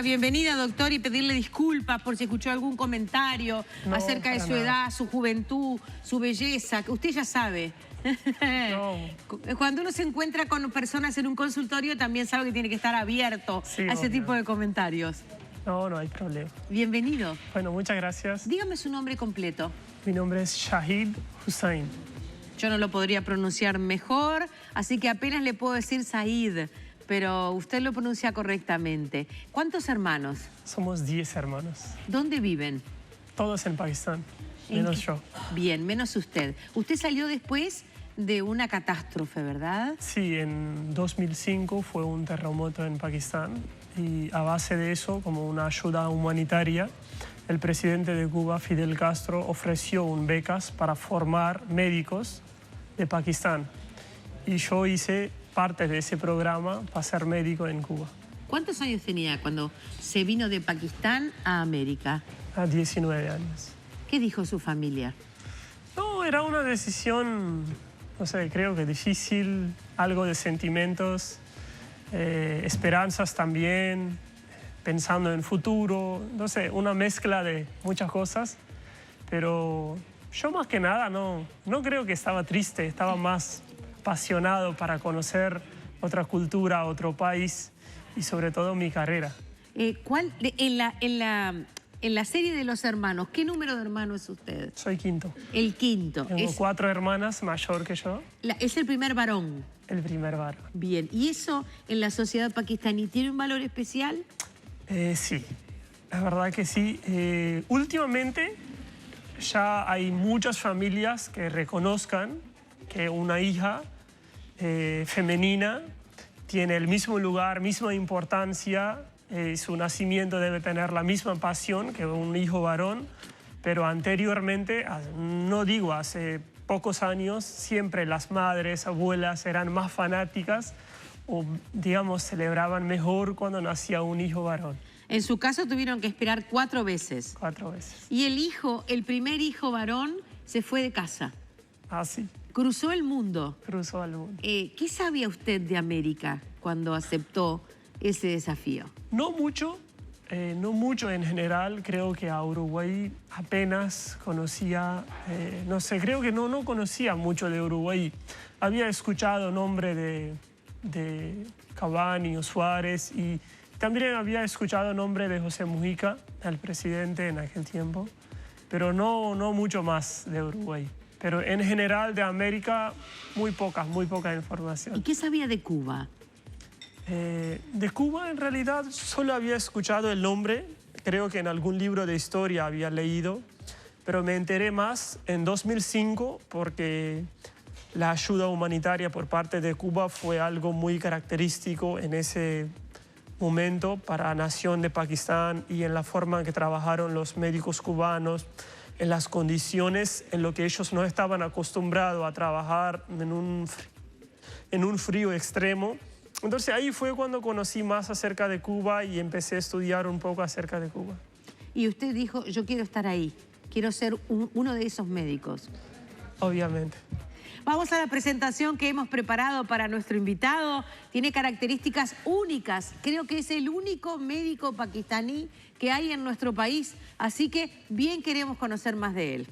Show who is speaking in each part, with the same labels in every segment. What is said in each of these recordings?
Speaker 1: Bienvenida, doctor, y pedirle disculpas por si escuchó algún comentario acerca de su edad, su juventud, su belleza. Usted ya sabe. Cuando uno se encuentra con personas en un consultorio, también sabe que tiene que estar abierto a ese tipo de comentarios.
Speaker 2: No hay problema.
Speaker 1: Bienvenido.
Speaker 2: Bueno, muchas gracias.
Speaker 1: Dígame su nombre completo.
Speaker 2: Mi nombre es Shahid Hussain.
Speaker 1: Yo no lo podría pronunciar mejor, así que apenas le puedo decir Said, pero usted lo pronuncia correctamente. ¿Cuántos hermanos?
Speaker 2: Somos 10 hermanos.
Speaker 1: ¿Dónde viven?
Speaker 2: Todos en Pakistán, menos yo.
Speaker 1: Bien, menos usted. Usted salió después de una catástrofe, ¿verdad?
Speaker 2: Sí, en 2005 fue un terremoto en Pakistán y a base de eso, como una ayuda humanitaria, el presidente de Cuba, Fidel Castro, ofreció becas para formar médicos de Pakistán. Y yo hice parte de ese programa para ser médico en Cuba.
Speaker 1: ¿Cuántos años tenía cuando se vino de Pakistán a América?
Speaker 2: A 19 años.
Speaker 1: ¿Qué dijo su familia?
Speaker 2: No, era una decisión, no sé, creo que difícil, algo de sentimientos, esperanzas también, pensando en futuro, no sé, una mezcla de muchas cosas, pero yo más que nada no creo que estaba triste, estaba más apasionado para conocer otra cultura, otro país y sobre todo mi carrera. En la serie de los hermanos, ¿qué número de hermano es usted? Soy quinto.
Speaker 1: El quinto.
Speaker 2: Tengo 4 hermanas mayor que yo.
Speaker 1: Es el primer varón.
Speaker 2: El primer varón.
Speaker 1: Bien, ¿y eso en la sociedad pakistaní tiene un valor especial?
Speaker 2: Sí, la verdad que sí. Últimamente ya hay muchas familias que reconozcan que una hija femenina tiene el mismo lugar, misma importancia, su nacimiento debe tener la misma pasión que un hijo varón, pero anteriormente, no digo hace pocos años, siempre las madres, abuelas eran más fanáticas o, digamos, celebraban mejor cuando nacía un hijo varón.
Speaker 1: En su caso tuvieron que esperar 4 veces.
Speaker 2: 4 veces.
Speaker 1: Y el primer hijo varón, se fue de casa.
Speaker 2: Ah, sí.
Speaker 1: Cruzó el mundo.
Speaker 2: Cruzó el mundo.
Speaker 1: ¿Qué sabía usted de América cuando aceptó ese desafío?
Speaker 2: No mucho en general. Creo que a Uruguay apenas conocía, no sé, creo que no conocía mucho de Uruguay. Había escuchado nombre de Cavani o Suárez y también había escuchado nombre de José Mujica, el presidente en aquel tiempo, pero no mucho más de Uruguay. Pero en general de América, muy poca información.
Speaker 1: ¿Y qué sabía de Cuba?
Speaker 2: De Cuba en realidad solo había escuchado el nombre, creo que en algún libro de historia había leído, pero me enteré más en 2005 porque la ayuda humanitaria por parte de Cuba fue algo muy característico en ese momento para la nación de Pakistán y en la forma en que trabajaron los médicos cubanos, en las condiciones en lo que ellos no estaban acostumbrados a trabajar en un frío extremo. Entonces ahí fue cuando conocí más acerca de Cuba y empecé a estudiar un poco acerca de Cuba.
Speaker 1: Y usted dijo, yo quiero estar ahí, quiero ser uno de esos médicos.
Speaker 2: Obviamente.
Speaker 1: Vamos a la presentación que hemos preparado para nuestro invitado. Tiene características únicas. Creo que es el único médico pakistaní que hay en nuestro país. Así que bien queremos conocer más de él.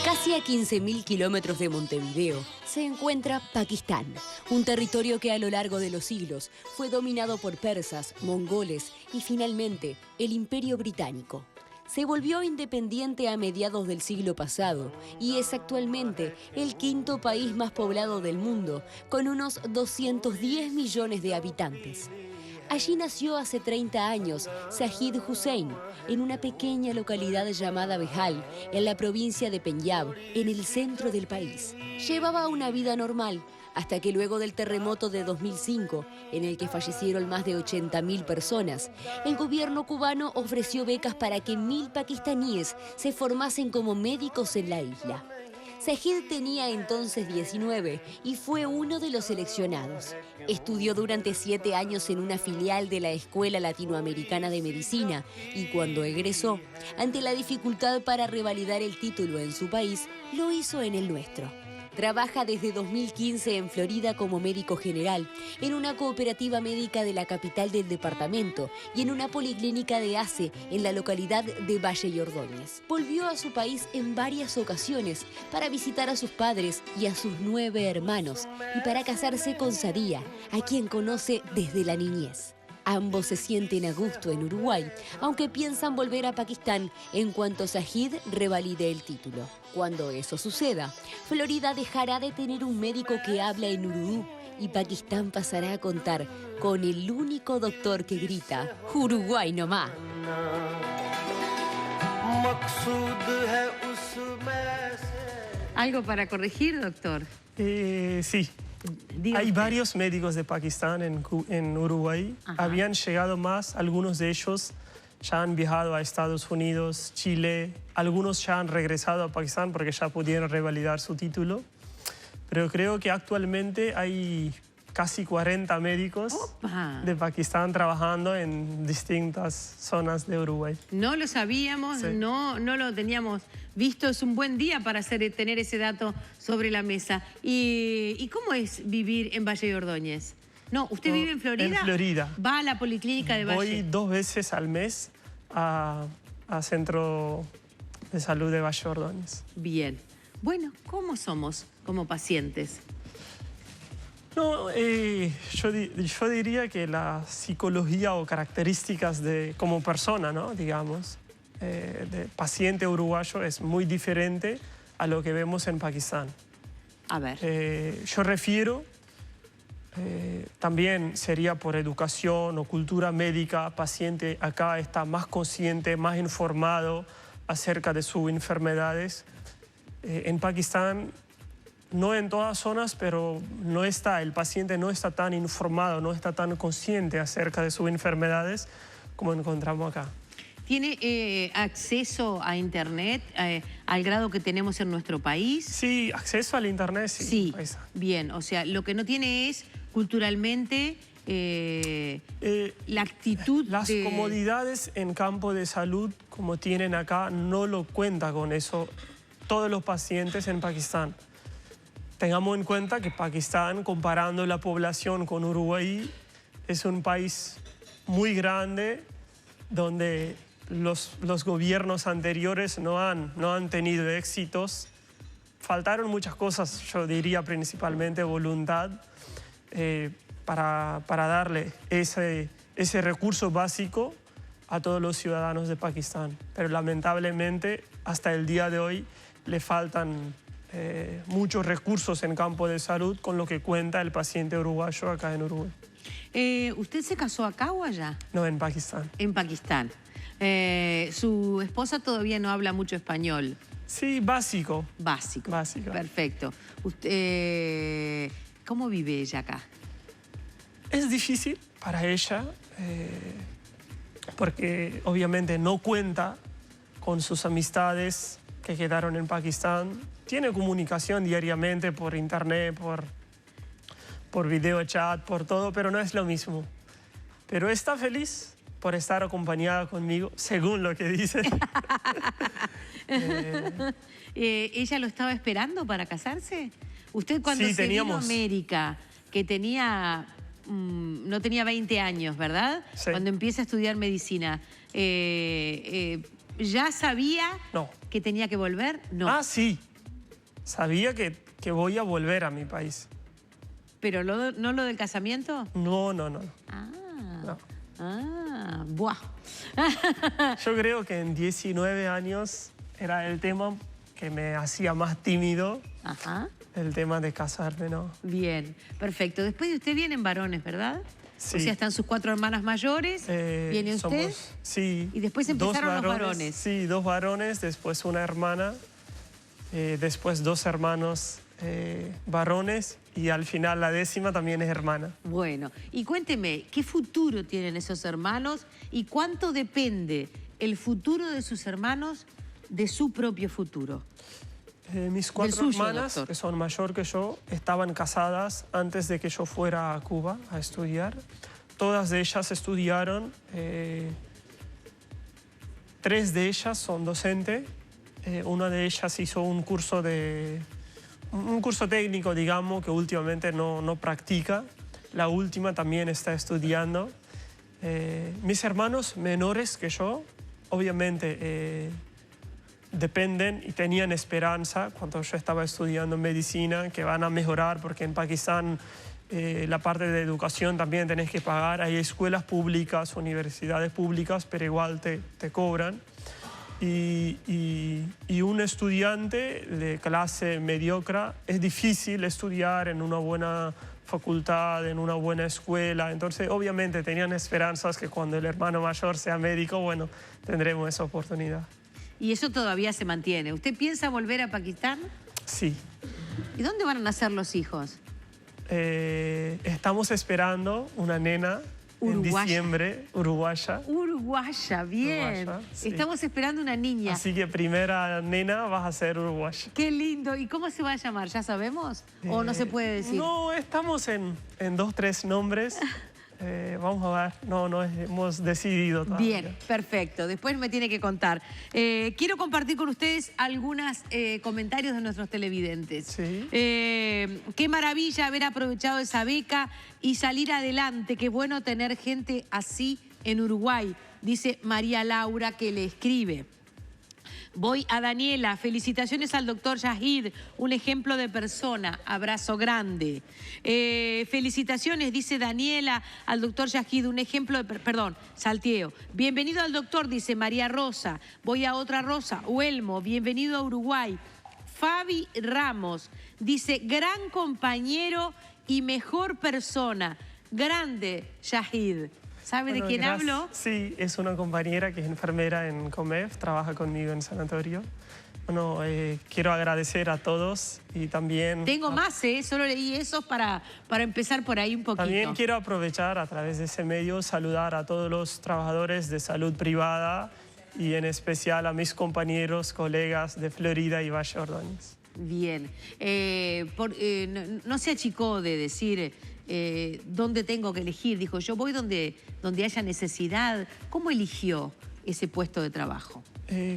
Speaker 3: Casi a 15.000 kilómetros de Montevideo se encuentra Pakistán, un territorio que a lo largo de los siglos fue dominado por persas, mongoles y finalmente el Imperio Británico. Se volvió independiente a mediados del siglo pasado y es actualmente el 5º país más poblado del mundo, con unos 210 millones de habitantes. Allí nació hace 30 años Shahid Hussain, en una pequeña localidad llamada Behal, en la provincia de Penyab, en el centro del país. Llevaba una vida normal, hasta que luego del terremoto de 2005, en el que fallecieron más de 80.000 personas, el gobierno cubano ofreció becas para que 1.000 pakistaníes se formasen como médicos en la isla. Shahid tenía entonces 19 y fue uno de los seleccionados. Estudió durante 7 años en una filial de la Escuela Latinoamericana de Medicina y cuando egresó, ante la dificultad para revalidar el título en su país, lo hizo en el nuestro. Trabaja desde 2015 en Florida como médico general, en una cooperativa médica de la capital del departamento y en una policlínica de ACE en la localidad de Valle y Ordóñez. Volvió a su país en varias ocasiones para visitar a sus padres y a sus 9 hermanos y para casarse con Sadia, a quien conoce desde la niñez. Ambos se sienten a gusto en Uruguay, aunque piensan volver a Pakistán en cuanto Zahid revalide el título. Cuando eso suceda, Florida dejará de tener un médico que habla en urudú y Pakistán pasará a contar con el único doctor que grita Uruguay nomás.
Speaker 1: ¿Algo para corregir, doctor?
Speaker 2: Sí.
Speaker 1: Diga
Speaker 2: Hay
Speaker 1: usted.
Speaker 2: varios médicos de Pakistán en Uruguay.
Speaker 1: Ajá.
Speaker 2: Habían llegado más, algunos de ellos ya han viajado a Estados Unidos, Chile. Algunos ya han regresado a Pakistán porque ya pudieron revalidar su título. Pero creo que actualmente hay casi 40 médicos
Speaker 1: Opa.
Speaker 2: de Pakistán trabajando en distintas zonas de Uruguay.
Speaker 1: No lo sabíamos,
Speaker 2: Sí.
Speaker 1: no lo teníamos visto. Es un buen día para tener ese dato sobre la mesa. ¿Y cómo es vivir en Valle y Ordóñez? No, ¿usted
Speaker 2: No,
Speaker 1: vive en Florida?
Speaker 2: en Florida.
Speaker 1: Va a la policlínica de Valle.
Speaker 2: Voy 2 veces al mes a Centro de Salud de Valle Ordóñez.
Speaker 1: Bien. Bueno, ¿cómo somos como pacientes?
Speaker 2: No, yo diría que la psicología o características de como persona, ¿no? Digamos, de paciente uruguayo es muy diferente a lo que vemos en Pakistán.
Speaker 1: A ver.
Speaker 2: Yo refiero, también sería por educación o cultura médica, paciente acá está más consciente, más informado acerca de sus enfermedades. En Pakistán, no en todas zonas, pero el paciente no está tan informado, no está tan consciente acerca de sus enfermedades como encontramos acá.
Speaker 1: ¿Tiene acceso a Internet al grado que tenemos en nuestro país?
Speaker 2: Sí, acceso al Internet, sí.
Speaker 1: Sí,
Speaker 2: en Pakistán.
Speaker 1: bien. O sea, lo que no tiene es culturalmente la actitud
Speaker 2: Las
Speaker 1: de...
Speaker 2: comodidades en campo de salud, como tienen acá, no lo cuenta con eso todos los pacientes en Pakistán. Tengamos en cuenta que Pakistán, comparando la población con Uruguay, es un país muy grande donde los gobiernos anteriores no han tenido éxitos. Faltaron muchas cosas, yo diría principalmente voluntad para darle ese recurso básico a todos los ciudadanos de Pakistán. Pero lamentablemente hasta el día de hoy le faltan muchos recursos en campo de salud con lo que cuenta el paciente uruguayo acá en Uruguay.
Speaker 1: ¿Usted se casó acá o allá?
Speaker 2: No, en Pakistán.
Speaker 1: En Pakistán. Su esposa todavía no habla mucho español.
Speaker 2: Sí, básico.
Speaker 1: Básico.
Speaker 2: Básico.
Speaker 1: Perfecto. Usted, ¿cómo vive ella acá?
Speaker 2: Es difícil para ella porque obviamente no cuenta con sus amistades que quedaron en Pakistán. Tiene comunicación diariamente por internet, por video chat, por todo, pero no es lo mismo. Pero está feliz por estar acompañada conmigo, según lo que dice.
Speaker 1: ¿Ella lo estaba esperando para casarse? Usted cuando
Speaker 2: Sí,
Speaker 1: se vino a
Speaker 2: teníamos.
Speaker 1: América, que tenía, no tenía 20 años, ¿verdad?
Speaker 2: Sí.
Speaker 1: Cuando empieza a estudiar medicina, ¿ya sabía
Speaker 2: No.
Speaker 1: que tenía que volver? No.
Speaker 2: Ah, sí. Sabía que voy a volver a mi país.
Speaker 1: ¿Pero no lo del casamiento?
Speaker 2: No, no, no.
Speaker 1: Ah,
Speaker 2: No.
Speaker 1: buah.
Speaker 2: Yo creo que en 19 años era el tema que me hacía más tímido,
Speaker 1: Ajá.
Speaker 2: el tema de casarme, ¿no?
Speaker 1: Bien, perfecto. Después de usted vienen varones, ¿verdad?
Speaker 2: Sí.
Speaker 1: O sea, están sus 4 hermanas mayores, viene usted.
Speaker 2: Sí.
Speaker 1: Y después empezaron los varones.
Speaker 2: Sí, 2 varones, después una hermana, después 2 hermanos varones y al final la 10ª también es hermana.
Speaker 1: Bueno, y cuénteme, ¿qué futuro tienen esos hermanos y cuánto depende el futuro de sus hermanos de su propio futuro?
Speaker 2: Mis 4
Speaker 1: suyo,
Speaker 2: hermanas,
Speaker 1: doctor.
Speaker 2: que son mayor que yo, estaban casadas antes de que yo fuera a Cuba a estudiar. Todas de ellas estudiaron. 3 de ellas son docentes. Una de ellas hizo un curso de un curso técnico, digamos, que últimamente no practica. La última también está estudiando. Mis hermanos menores que yo, obviamente, dependen y tenían esperanza cuando yo estaba estudiando medicina que van a mejorar, porque en Pakistán la parte de educación también tenés que pagar. Hay escuelas públicas, universidades públicas, pero igual te cobran. Y un estudiante de clase mediocre es difícil estudiar en una buena facultad, en una buena escuela. Entonces, obviamente, tenían esperanzas que cuando el hermano mayor sea médico, bueno, tendremos esa oportunidad.
Speaker 1: Y eso todavía se mantiene. ¿Usted piensa volver a Pakistán?
Speaker 2: Sí.
Speaker 1: ¿Y dónde van a nacer los hijos?
Speaker 2: Estamos esperando una nena en diciembre, uruguaya.
Speaker 1: Uruguaya, bien.
Speaker 2: Uruguaya, sí.
Speaker 1: Estamos esperando una niña.
Speaker 2: Así que primera nena vas a ser uruguaya.
Speaker 1: Qué lindo. ¿Y cómo se va a llamar? ¿Ya sabemos? ¿O no se puede decir?
Speaker 2: No, estamos en 2, 3 nombres. Vamos a ver, no hemos decidido todavía.
Speaker 1: Bien, perfecto. Después me tiene que contar. Quiero compartir con ustedes algunos comentarios de nuestros televidentes.
Speaker 2: Sí.
Speaker 1: Qué maravilla haber aprovechado esa beca y salir adelante. Qué bueno tener gente así en Uruguay, dice María Laura, que le escribe. Voy a Daniela, felicitaciones al doctor Yahid, un ejemplo de persona, abrazo grande. Felicitaciones, dice Daniela, al doctor Yahid, un ejemplo de... Perdón, salteo. Bienvenido al doctor, dice María Rosa. Voy a otra Rosa, Huelmo, bienvenido a Uruguay. Fabi Ramos, dice, gran compañero y mejor persona. Grande, Yahid. ¿Sabe de quién hablo?
Speaker 2: Sí, es una compañera que es enfermera en Comef, trabaja conmigo en sanatorio. Bueno, quiero agradecer a todos y también...
Speaker 1: Tengo más, solo leí esos para empezar por ahí un poquito.
Speaker 2: También quiero aprovechar a través de ese medio, saludar a todos los trabajadores de salud privada y en especial a mis compañeros, colegas de Florida y Valle Ordóñez.
Speaker 1: Bien. No se achicó de decir... ¿dónde tengo que elegir? Dijo, yo voy donde haya necesidad. ¿Cómo eligió ese puesto de trabajo?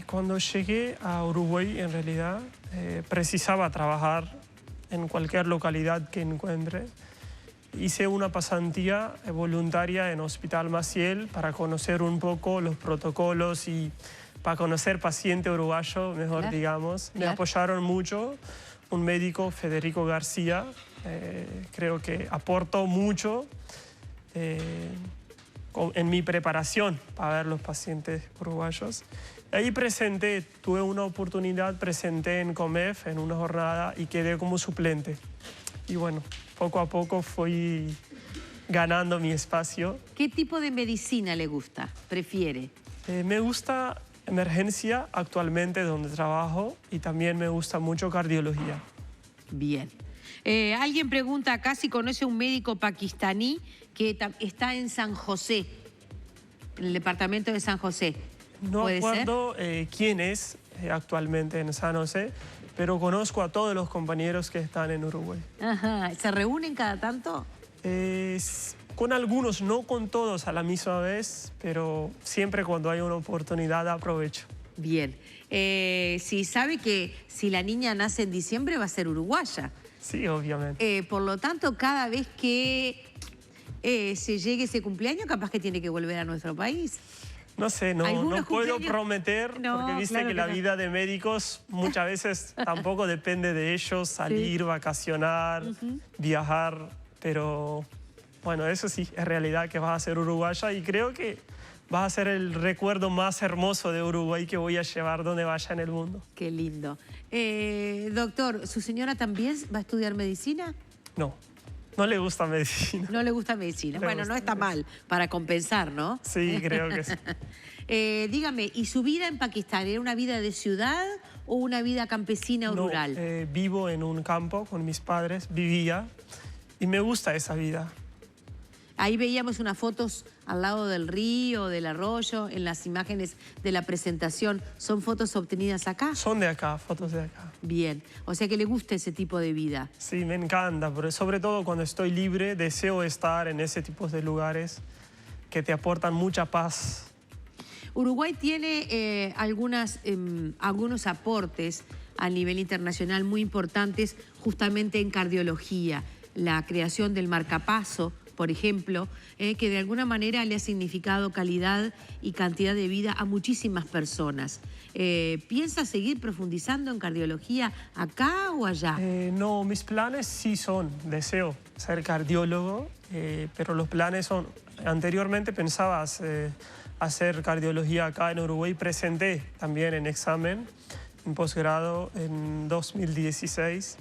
Speaker 2: Cuando llegué a Uruguay, en realidad, precisaba trabajar en cualquier localidad que encuentre. Hice una pasantía voluntaria en Hospital Maciel para conocer un poco los protocolos y para conocer paciente uruguayo, mejor
Speaker 1: Claro.
Speaker 2: digamos. Me
Speaker 1: Claro.
Speaker 2: apoyaron mucho. Un médico, Federico García, creo que aportó mucho en mi preparación para ver los pacientes uruguayos. Ahí tuve una oportunidad, presenté en Comef en una jornada y quedé como suplente. Y bueno, poco a poco fui ganando mi espacio.
Speaker 1: ¿Qué tipo de medicina le gusta? ¿Prefiere?
Speaker 2: Me gusta emergencia actualmente donde trabajo y también me gusta mucho cardiología.
Speaker 1: Bien. Alguien pregunta acá si conoce un médico pakistaní que está en San José, en el departamento de San José.
Speaker 2: No
Speaker 1: ¿Puede
Speaker 2: recuerdo quién es actualmente en San José, pero conozco a todos los compañeros que están en Uruguay.
Speaker 1: Ajá. ¿Se reúnen cada tanto?
Speaker 2: Con algunos, no con todos a la misma vez, pero siempre cuando hay una oportunidad aprovecho.
Speaker 1: Bien. Si sabe que si la niña nace en diciembre va a ser uruguaya.
Speaker 2: Sí, obviamente.
Speaker 1: Por lo tanto, cada vez que se llegue ese cumpleaños, capaz que tiene que volver a nuestro país.
Speaker 2: No sé, no puedo prometer,
Speaker 1: No,
Speaker 2: porque viste
Speaker 1: claro
Speaker 2: que la
Speaker 1: no.
Speaker 2: vida de médicos muchas veces tampoco depende de ellos, salir, vacacionar, viajar, pero bueno, eso sí, es realidad que vas a ser uruguaya y creo que vas a ser el recuerdo más hermoso de Uruguay que voy a llevar donde vaya en el mundo.
Speaker 1: Qué lindo. Doctor, ¿su señora también va a estudiar medicina?
Speaker 2: No le gusta medicina.
Speaker 1: No le gusta medicina. Bueno, no está mal para compensar, ¿no?
Speaker 2: Sí, creo que sí.
Speaker 1: Dígame, ¿y su vida en Pakistán era una vida de ciudad o una vida campesina o rural?
Speaker 2: Vivo en un campo con mis padres, vivía, y me gusta esa vida.
Speaker 1: Ahí veíamos unas fotos al lado del río, del arroyo, en las imágenes de la presentación. ¿Son fotos obtenidas acá?
Speaker 2: Son de acá, fotos de acá.
Speaker 1: Bien, o sea que le gusta ese tipo de vida.
Speaker 2: Sí, me encanta, pero sobre todo cuando estoy libre, deseo estar en ese tipo de lugares que te aportan mucha paz.
Speaker 1: Uruguay tiene algunos aportes a nivel internacional muy importantes justamente en cardiología. La creación del marcapaso, por ejemplo, que de alguna manera le ha significado calidad y cantidad de vida a muchísimas personas. ¿Piensa seguir profundizando en cardiología acá o allá?
Speaker 2: No, mis planes sí son, deseo ser cardiólogo, pero los planes son, anteriormente pensaba hacer cardiología acá en Uruguay, presenté también en examen, en posgrado en 2016.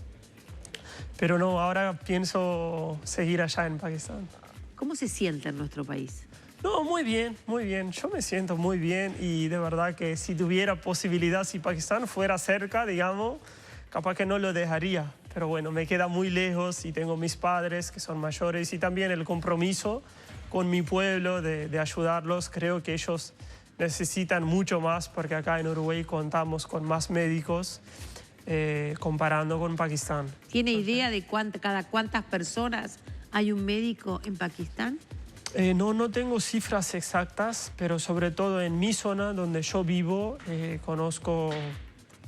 Speaker 2: Pero no, ahora pienso seguir allá en Pakistán.
Speaker 1: ¿Cómo se siente en nuestro país?
Speaker 2: No, muy bien, muy bien. Yo me siento muy bien y de verdad que si tuviera posibilidad, si Pakistán fuera cerca, digamos, capaz que no lo dejaría. Pero bueno, me queda muy lejos y tengo mis padres que son mayores y también el compromiso con mi pueblo de ayudarlos. Creo que ellos necesitan mucho más porque acá en Uruguay contamos con más médicos. Comparando con Pakistán.
Speaker 1: ¿Tiene idea de cada cuántas personas hay un médico en Pakistán?
Speaker 2: No tengo cifras exactas, pero sobre todo en mi zona donde yo vivo, conozco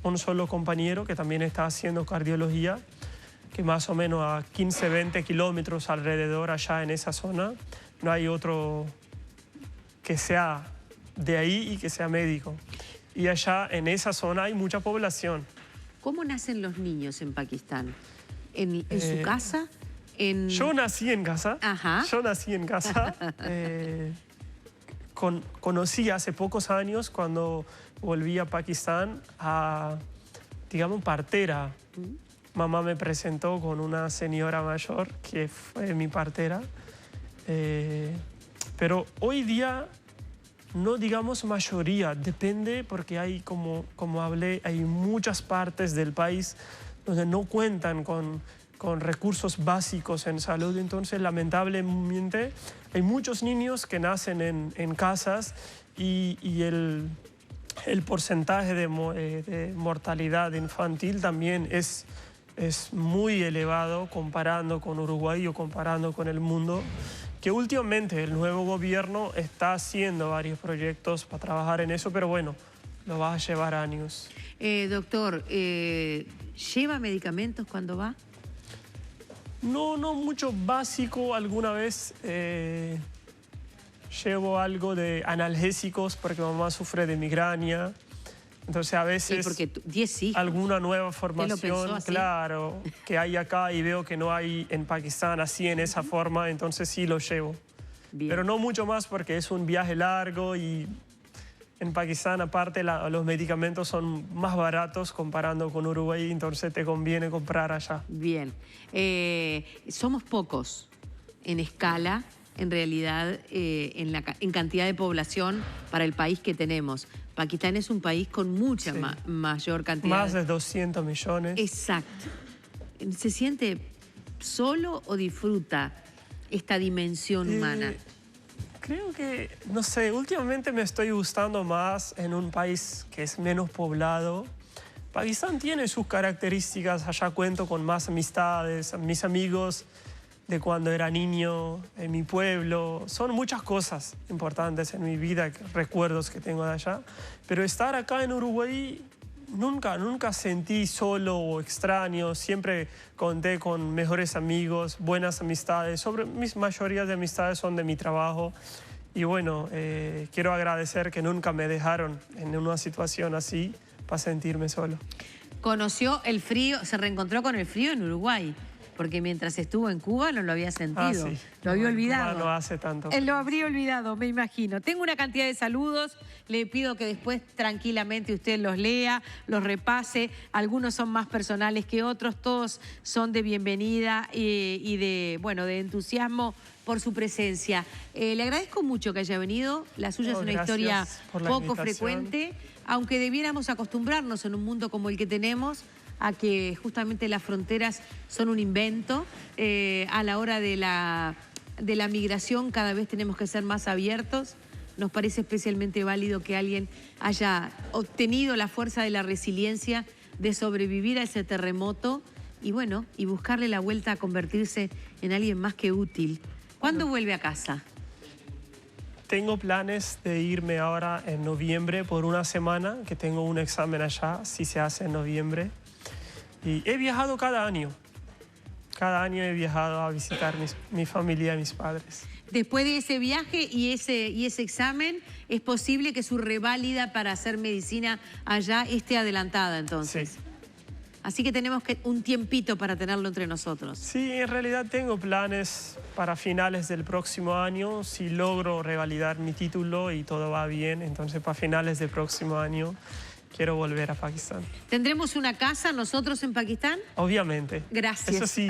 Speaker 2: un solo compañero que también está haciendo cardiología, que más o menos a 15, 20 kilómetros alrededor allá en esa zona, no hay otro que sea de ahí y que sea médico. Y allá en esa zona hay mucha población.
Speaker 1: ¿Cómo nacen los niños en Pakistán? ¿En su casa?
Speaker 2: Yo nací en casa.
Speaker 1: Ajá.
Speaker 2: Yo nací en casa. Conocí hace pocos años, cuando volví a Pakistán, a, digamos, partera. Mamá me presentó con una señora mayor que fue mi partera. Pero hoy día, no digamos mayoría, depende porque hay, como hablé, hay muchas partes del país donde no cuentan con recursos básicos en salud. Entonces, lamentablemente, hay muchos niños que nacen en casas y el porcentaje de mortalidad infantil también es muy elevado comparando con Uruguay o comparando con el mundo, que últimamente el nuevo gobierno está haciendo varios proyectos para trabajar en eso, pero bueno, lo va a llevar años.
Speaker 1: Doctor, ¿lleva medicamentos cuando va?
Speaker 2: No mucho básico. Alguna vez llevo algo de analgésicos porque mamá sufre de migraña. Entonces a veces
Speaker 1: porque 10 hijos.
Speaker 2: Alguna nueva formación, claro, que hay acá y veo que no hay en Pakistán así en esa forma, entonces sí lo llevo. Bien. Pero no mucho más porque es un viaje largo y en Pakistán aparte los medicamentos son más baratos comparando con Uruguay, entonces te conviene comprar allá.
Speaker 1: Bien. Somos pocos en escala, en realidad, en cantidad de población para el país que tenemos. Pakistán es un país con mucha mayor cantidad.
Speaker 2: Más de 200 millones.
Speaker 1: Exacto. ¿Se siente solo o disfruta esta dimensión humana?
Speaker 2: Creo que, no sé, últimamente me estoy gustando más en un país que es menos poblado. Pakistán tiene sus características, allá cuento con más amistades, mis amigos de cuando era niño, en mi pueblo. Son muchas cosas importantes en mi vida, recuerdos que tengo de allá. Pero estar acá en Uruguay, nunca sentí solo o extraño. Siempre conté con mejores amigos, buenas amistades. Mis mayorías de amistades son de mi trabajo. Y bueno, quiero agradecer que nunca me dejaron en una situación así para sentirme solo.
Speaker 1: Conoció el frío, se reencontró con el frío en Uruguay. Porque mientras estuvo en Cuba no lo había sentido.
Speaker 2: Sí.
Speaker 1: Lo había olvidado.
Speaker 2: No hace tanto.
Speaker 1: Él lo habría olvidado, me imagino. Tengo una cantidad de saludos. Le pido que después tranquilamente usted los lea, los repase. Algunos son más personales que otros. Todos son de bienvenida y de entusiasmo por su presencia. Le agradezco mucho que haya venido. La suya es una historia poco frecuente. Aunque debiéramos acostumbrarnos en un mundo como el que tenemos a que justamente las fronteras son un invento. A la hora de la migración cada vez tenemos que ser más abiertos. Nos parece especialmente válido que alguien haya obtenido la fuerza de la resiliencia de sobrevivir a ese terremoto y bueno, y buscarle la vuelta a convertirse en alguien más que útil. ¿Cuándo vuelve a casa?
Speaker 2: Tengo planes de irme ahora en noviembre por una semana, que tengo un examen allá, si se hace en noviembre. Y he viajado cada año. Cada año he viajado a visitar mi familia y mis padres.
Speaker 1: Después de ese viaje y ese examen, ¿es posible que su reválida para hacer medicina allá esté adelantada entonces?
Speaker 2: Sí.
Speaker 1: Así que tenemos un tiempito para tenerlo entre nosotros.
Speaker 2: Sí, en realidad tengo planes para finales del próximo año. Si logro revalidar mi título y todo va bien, entonces para finales del próximo año quiero volver a Pakistán.
Speaker 1: ¿Tendremos una casa nosotros en Pakistán?
Speaker 2: Obviamente.
Speaker 1: Gracias.
Speaker 2: Eso sí,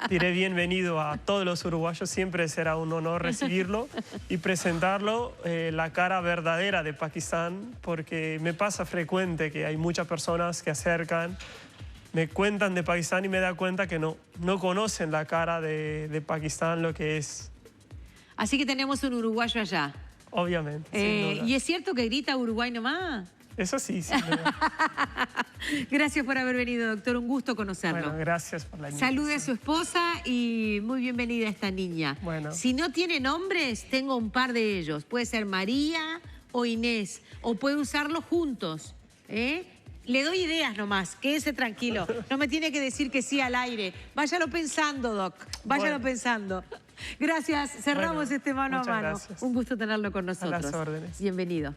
Speaker 2: diré bienvenido a todos los uruguayos. Siempre será un honor recibirlo y presentarlo, la cara verdadera de Pakistán, porque me pasa frecuente que hay muchas personas que acercan, me cuentan de Pakistán y me da cuenta que no conocen la cara de Pakistán, lo que es.
Speaker 1: Así que tenemos un uruguayo allá.
Speaker 2: Obviamente, sin duda.
Speaker 1: ¿Y es cierto que grita Uruguay nomás?
Speaker 2: Eso sí, sin duda.
Speaker 1: Gracias por haber venido, doctor. Un gusto conocerlo.
Speaker 2: Bueno, gracias por la invitación.
Speaker 1: Salude a su esposa y muy bienvenida a esta niña.
Speaker 2: Bueno.
Speaker 1: Si no tiene nombres, tengo un par de ellos. Puede ser María o Inés, o puede usarlos juntos. Le doy ideas nomás, quédese tranquilo. No me tiene que decir que sí al aire. Váyalo pensando, Doc. Váyalo pensando. Gracias. Cerramos este mano a mano.
Speaker 2: Gracias.
Speaker 1: Un gusto tenerlo con nosotros.
Speaker 2: A las órdenes.
Speaker 1: Bienvenido.